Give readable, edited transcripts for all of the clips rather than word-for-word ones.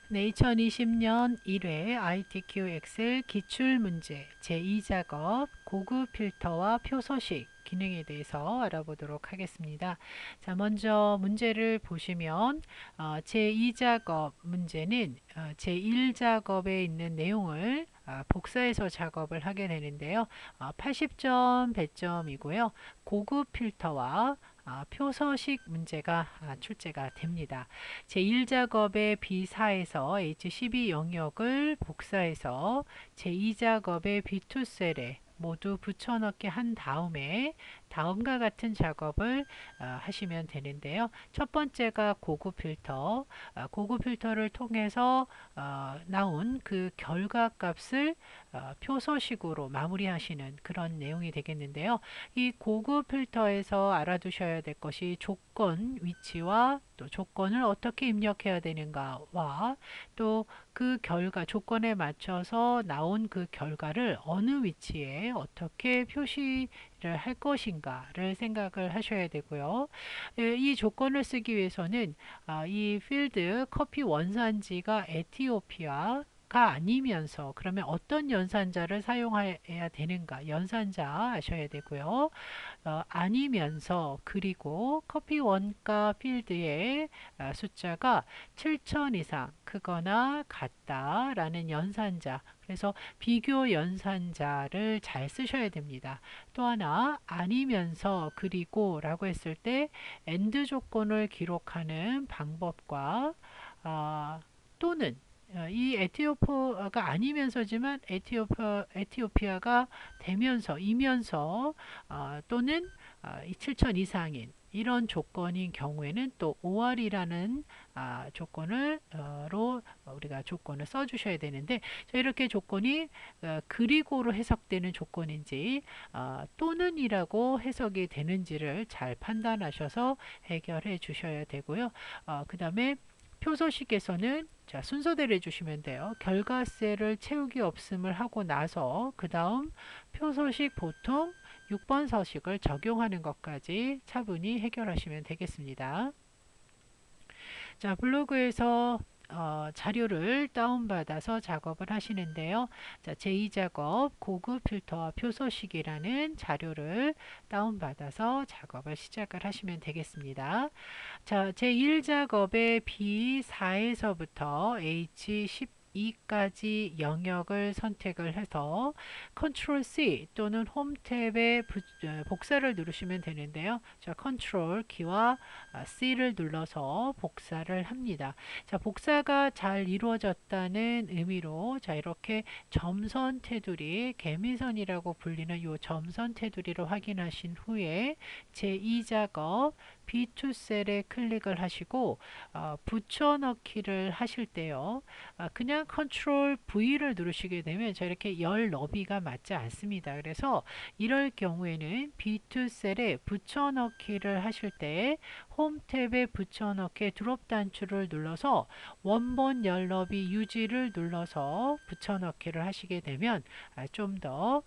네, 2020년 1회 ITQ 엑셀 기출문제 제2작업 고급 필터와 표서식 기능에 대해서 알아보도록 하겠습니다. 자, 먼저 문제를 보시면 제2작업 문제는 제1작업에 있는 내용을 복사해서 작업을 하게 되는데요. 80점 배점이고요. 고급 필터와 표서식 문제가 출제가 됩니다. 제1작업의 B4에서 H12 영역을 복사해서 제2작업의 B2셀에 모두 붙여넣기 한 다음에 다음과 같은 작업을 하시면 되는데요. 첫 번째가 고급 필터, 고급 필터를 통해서 나온 그 결과 값을 표서식으로 마무리하시는 그런 내용이 되겠는데요. 이 고급 필터에서 알아두셔야 될 것이 조건, 위치와 또 조건을 어떻게 입력해야 되는가와 또 그 결과, 조건에 맞춰서 나온 그 결과를 어느 위치에 어떻게 표시를 할 것인가를 생각을 하셔야 되고요. 이 조건을 쓰기 위해서는 이 필드 커피 원산지가 에티오피아 가 아니면서 그러면 어떤 연산자를 사용해야 되는가 연산자 아셔야 되고요. 아니면서 그리고 커피 원가 필드의 숫자가 7000 이상 크거나 같다라는 연산자 그래서 비교 연산자를 잘 쓰셔야 됩니다. 또 하나 아니면서 그리고 라고 했을 때 AND 조건을 기록하는 방법과 또는 이 에티오피아가 아니면서지만 에티오피아가 되면서 이면서 또는 7천 이상인 이런 조건인 경우에는 또 5월이라는 조건으로 우리가 조건을 써주셔야 되는데 이렇게 조건이 그리고로 해석되는 조건인지 또는이라고 해석이 되는지를 잘 판단하셔서 해결해 주셔야 되고요. 그 다음에 표서식에서는 자, 순서대로 해주시면 돼요. 결과셀을 채우기 없음을 하고 나서 그 다음 표서식 보통 6번 서식을 적용하는 것까지 차분히 해결하시면 되겠습니다. 자, 블로그에서 자료를 다운받아서 작업을 하시는데요. 자, 제2작업 고급 필터와 표서식이라는 자료를 다운받아서 작업을 시작을 하시면 되겠습니다. 자, 제1작업의 B4에서부터 H12까지 영역을 선택을 해서 Ctrl C 또는 홈 탭에 복사를 누르시면 되는데요. 자, Ctrl 키와 C를 눌러서 복사를 합니다. 자, 복사가 잘 이루어졌다는 의미로 자, 이렇게 점선 테두리, 개미선이라고 불리는 이 점선 테두리를 확인하신 후에 제2작업 B2 셀에 클릭을 하시고 붙여넣기를 하실 때요. 그냥 컨트롤 V를 누르시게 되면 이렇게 열 너비가 맞지 않습니다. 그래서 이럴 경우에는 B2 셀에 붙여넣기를 하실 때 홈 탭에 붙여넣기 드롭 단추를 눌러서 원본 열 너비 유지를 눌러서 붙여넣기를 하시게 되면 좀 더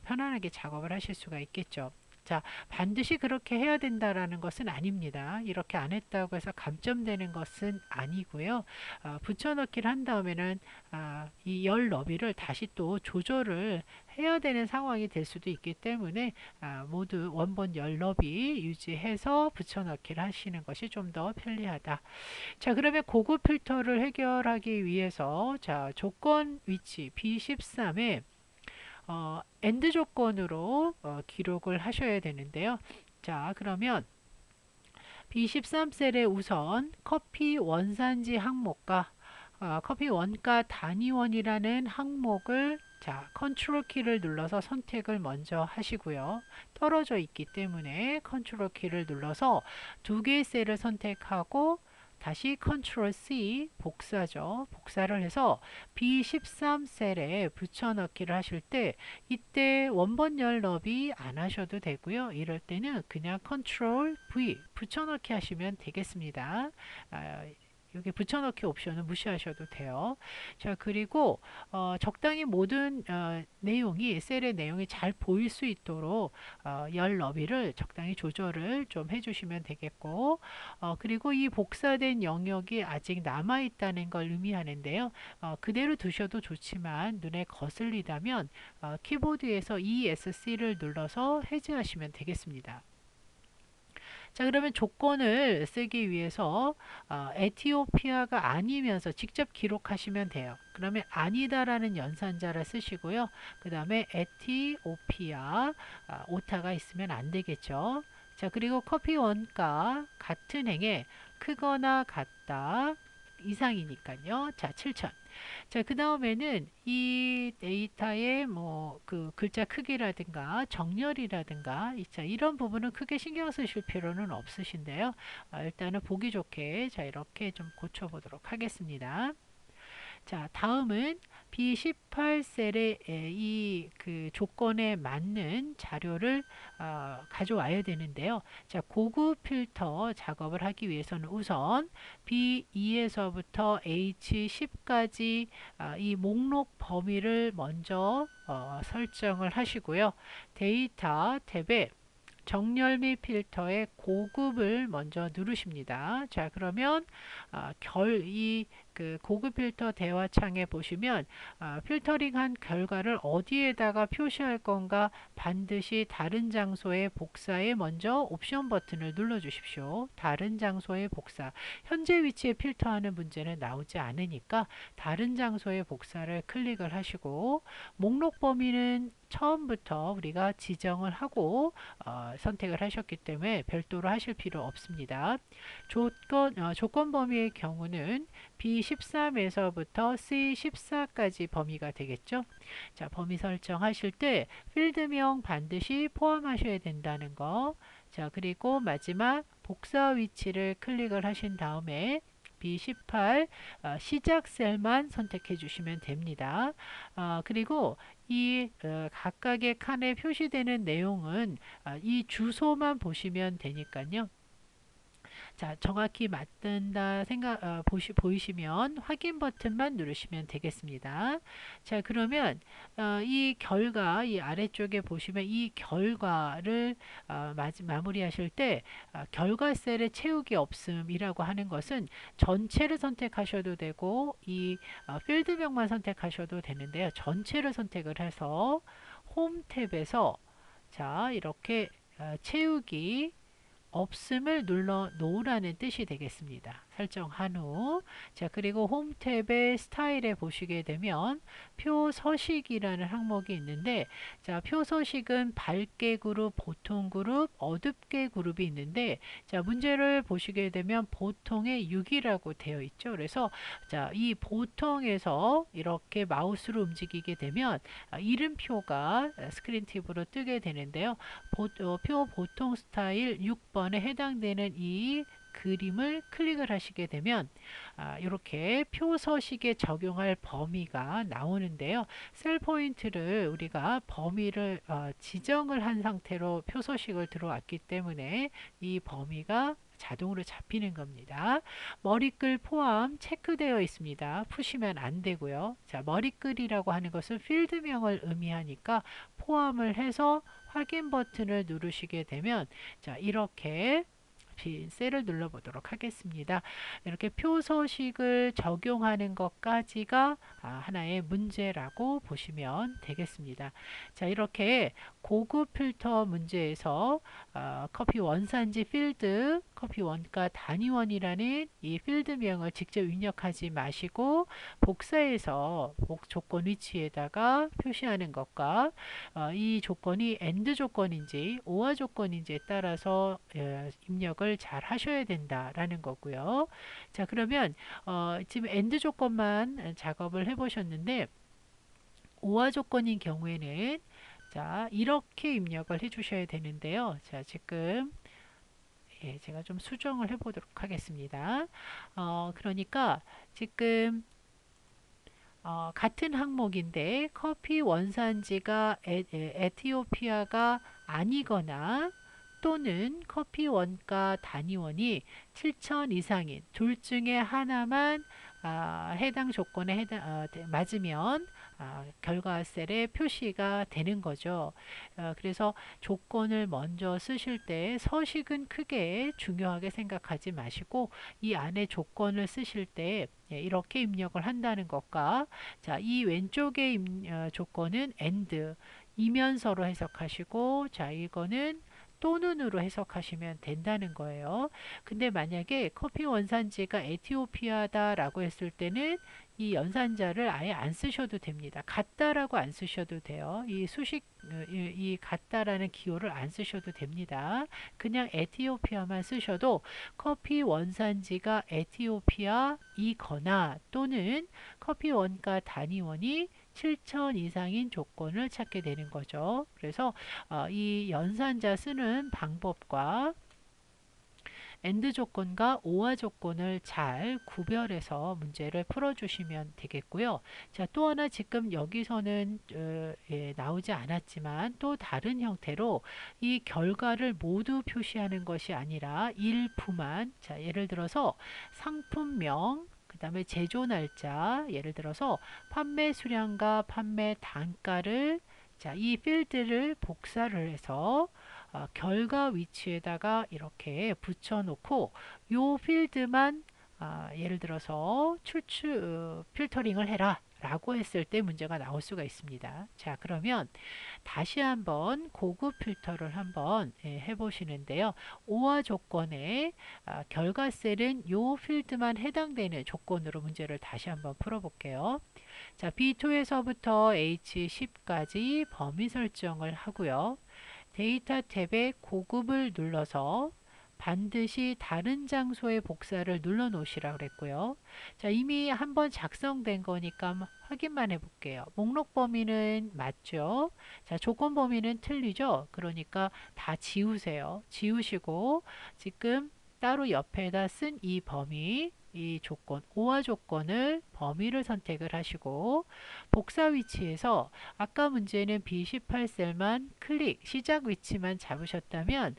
편안하게 작업을 하실 수가 있겠죠. 자, 반드시 그렇게 해야 된다라는 것은 아닙니다. 이렇게 안 했다고 해서 감점되는 것은 아니고요. 붙여넣기를 한 다음에는 이 열 너비를 다시 또 조절을 해야 되는 상황이 될 수도 있기 때문에 모두 원본 열 너비 유지해서 붙여넣기를 하시는 것이 좀 더 편리하다. 자, 그러면 고급 필터를 해결하기 위해서 자, 조건 위치 B13에 AND 조건으로 기록을 하셔야 되는데요. 자, 그러면 B13셀에 우선 커피 원산지 항목과 커피 원가 단위원이라는 항목을 자, 컨트롤 키를 눌러서 선택을 먼저 하시고요. 떨어져 있기 때문에 컨트롤 키를 눌러서 두 개의 셀을 선택하고 다시 컨트롤 C 복사죠. 복사를 해서 B13 셀에 붙여넣기를 하실 때 이때 원본 열 너비 안 하셔도 되고요. 이럴 때는 그냥 컨트롤 V 붙여넣기 하시면 되겠습니다. 여기 붙여넣기 옵션은 무시하셔도 돼요. 자, 그리고 적당히 모든 내용이 셀의 내용이 잘 보일 수 있도록 열 너비를 적당히 조절을 좀 해주시면 되겠고, 그리고 이 복사된 영역이 아직 남아 있다는 걸 의미하는데요. 그대로 두셔도 좋지만 눈에 거슬리다면 키보드에서 ESC를 눌러서 해제하시면 되겠습니다. 자, 그러면 조건을 쓰기 위해서 에티오피아가 아니면서 직접 기록하시면 돼요. 그러면 아니다라는 연산자를 쓰시고요. 그 다음에 에티오피아 오타가 있으면 안 되겠죠. 자, 그리고 커피 원가 같은 행에 크거나 같다 이상이니까요. 자, 7,000. 자, 그 다음에는 이 데이터의 뭐 그 글자 크기라든가 정렬이라든가 자, 이런 부분은 크게 신경 쓰실 필요는 없으신데요. 일단은 보기 좋게 자, 이렇게 좀 고쳐 보도록 하겠습니다. 자, 다음은 B18셀의 이 그 조건에 맞는 자료를 가져와야 되는데요. 자, 고급 필터 작업을 하기 위해서는 우선 B2에서부터 H10까지 이 목록 범위를 먼저 설정을 하시고요. 데이터 탭에 정렬 및 필터의 고급을 먼저 누르십니다. 자, 그러면 이 그 고급 필터 대화창에 보시면 필터링한 결과를 어디에다가 표시할 건가 반드시 다른 장소의 복사에 먼저 옵션 버튼을 눌러 주십시오. 다른 장소의 복사. 현재 위치에 필터하는 문제는 나오지 않으니까 다른 장소의 복사를 클릭을 하시고 목록 범위는 처음부터 우리가 지정을 하고 선택을 하셨기 때문에 별도로 하실 필요 없습니다. 조건 범위의 경우는 B13에서부터 C14까지 범위가 되겠죠. 자, 범위 설정하실 때 필드명 반드시 포함하셔야 된다는 거. 자, 그리고 마지막 복사 위치를 클릭을 하신 다음에 B18 시작 셀만 선택해 주시면 됩니다. 그리고 이 각각의 칸에 표시되는 내용은 이 주소만 보시면 되니까요. 자, 정확히 맞는다 보이시면 확인 버튼만 누르시면 되겠습니다. 자, 그러면 이 결과, 이 아래쪽에 보시면 이 결과를 마무리하실 때 결과 셀에 채우기 없음이라고 하는 것은 전체를 선택하셔도 되고 이 필드명만 선택하셔도 되는데요. 전체를 선택을 해서 홈 탭에서 자, 이렇게 채우기 없음을 눌러 놓으라는 뜻이 되겠습니다. 설정한 후, 자, 그리고 홈 탭의 스타일에 보시게 되면 표 서식이라는 항목이 있는데, 자, 표 서식은 밝게 그룹, 보통 그룹, 어둡게 그룹이 있는데, 자, 문제를 보시게 되면 보통의 6이라고 되어 있죠. 그래서 자, 이 보통에서 이렇게 마우스로 움직이게 되면 이름표가 스크린 팁으로 뜨게 되는데요. 표 보통 스타일 6번에 해당되는 이 그림을 클릭을 하시게 되면 이렇게 표 서식에 적용할 범위가 나오는데요. 셀 포인트를 우리가 범위를 지정을 한 상태로 표 서식을 들어왔기 때문에 이 범위가 자동으로 잡히는 겁니다. 머리글 포함 체크되어 있습니다. 푸시면 안 되고요. 자, 머리글이라고 하는 것은 필드명을 의미하니까 포함을 해서 확인 버튼을 누르시게 되면 자, 이렇게 빈 셀을 눌러보도록 하겠습니다. 이렇게 표 서식을 적용하는 것까지가 하나의 문제라고 보시면 되겠습니다. 자, 이렇게 고급 필터 문제에서 커피 원산지 필드, 커피 원가 단위원이라는 이 필드명을 직접 입력하지 마시고 복사해서 조건 위치에다가 표시하는 것과 이 조건이 AND 조건인지 OR 조건인지에 따라서 입력을 잘 하셔야 된다라는 거고요. 자, 그러면 지금 AND 조건만 작업을 해 보셨는데 OR 조건인 경우에는 자, 이렇게 입력을 해 주셔야 되는데요. 자, 지금 제가 좀 수정을 해 보도록 하겠습니다. 그러니까 지금 같은 항목인데 커피 원산지가 에티오피아가 아니거나 또는 커피 원가 단위원이 7천 이상인 둘 중에 하나만 해당 조건에 맞으면 결과 셀에 표시가 되는 거죠. 그래서 조건을 먼저 쓰실 때 서식은 크게 중요하게 생각하지 마시고 이 안에 조건을 쓰실 때 이렇게 입력을 한다는 것과 자, 이 왼쪽의 조건은 and 이면서로 해석하시고 자, 이거는 또는으로 해석하시면 된다는 거예요. 근데 만약에 커피 원산지가 에티오피아다라고 했을 때는 이 연산자를 아예 안 쓰셔도 됩니다. 같다라고 안 쓰셔도 돼요. 이 수식 이 같다라는 기호를 안 쓰셔도 됩니다. 그냥 에티오피아만 쓰셔도 커피 원산지가 에티오피아이거나 또는 커피 원가 단위원이 7천 이상인 조건을 찾게 되는 거죠. 그래서 이 연산자 쓰는 방법과 AND 조건과 OR 조건을 잘 구별해서 문제를 풀어주시면 되겠고요. 자, 또 하나 지금 여기서는 나오지 않았지만 또 다른 형태로 이 결과를 모두 표시하는 것이 아니라 일부만 자, 예를 들어서 상품명 그 다음에 제조 날짜 예를 들어서 판매 수량과 판매 단가를 자, 이 필드를 복사를 해서 결과 위치에다가 이렇게 붙여놓고 요 필드만 예를 들어서 필터링을 해라 라고 했을 때 문제가 나올 수가 있습니다. 자, 그러면 다시 한번 고급 필터를 한번 해보시는데요. OR 조건에 결과 셀은 요 필드만 해당되는 조건으로 문제를 다시 한번 풀어볼게요. 자, B2에서부터 H10까지 범위 설정을 하고요. 데이터 탭에 고급을 눌러서 반드시 다른 장소의 복사를 눌러 놓으시라 그랬고요. 자, 이미 한번 작성된 거니까 확인만 해 볼게요. 목록 범위는 맞죠? 자, 조건 범위는 틀리죠? 그러니까 다 지우세요. 지우시고 지금 따로 옆에다 쓴 이 범위 이 조건, OR 조건을 범위를 선택을 하시고 복사 위치에서 아까 문제는 B18 셀만 클릭, 시작 위치만 잡으셨다면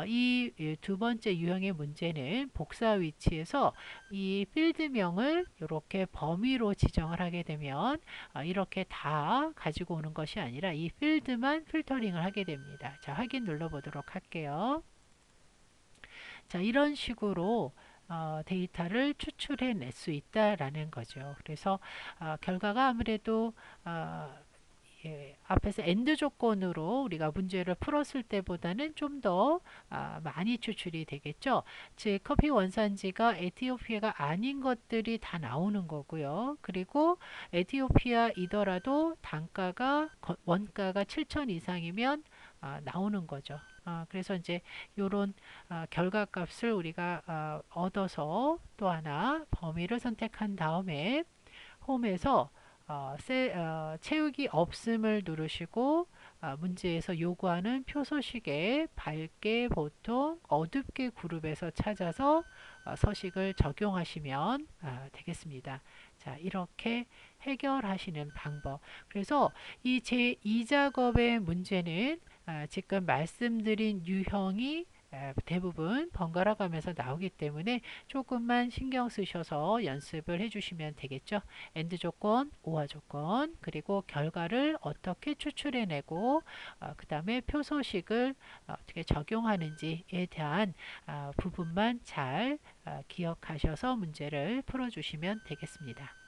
이 두 번째 유형의 문제는 복사 위치에서 이 필드명을 이렇게 범위로 지정을 하게 되면 이렇게 다 가지고 오는 것이 아니라 이 필드만 필터링을 하게 됩니다. 자, 확인 눌러보도록 할게요. 자, 이런 식으로 데이터를 추출해 낼 수 있다라는 거죠. 그래서 결과가 아무래도 앞에서 AND 조건으로 우리가 문제를 풀었을 때보다는 좀 더 많이 추출이 되겠죠. 즉 커피 원산지가 에티오피아가 아닌 것들이 다 나오는 거고요. 그리고 에티오피아이더라도 단가가 원가가 7천 이상이면 나오는 거죠. 그래서 이제 이런 결과값을 우리가 얻어서 또 하나 범위를 선택한 다음에 홈에서 채우기 없음을 누르시고 문제에서 요구하는 표소식에 밝게 보통 어둡게 그룹에서 찾아서 서식을 적용하시면 되겠습니다. 자, 이렇게 해결하시는 방법. 그래서 이 제2작업의 문제는 지금 말씀드린 유형이 대부분 번갈아 가면서 나오기 때문에 조금만 신경 쓰셔서 연습을 해주시면 되겠죠. AND 조건, OR 조건, 그리고 결과를 어떻게 추출해내고 그 다음에 표소식을 어떻게 적용하는지에 대한 부분만 잘 기억하셔서 문제를 풀어주시면 되겠습니다.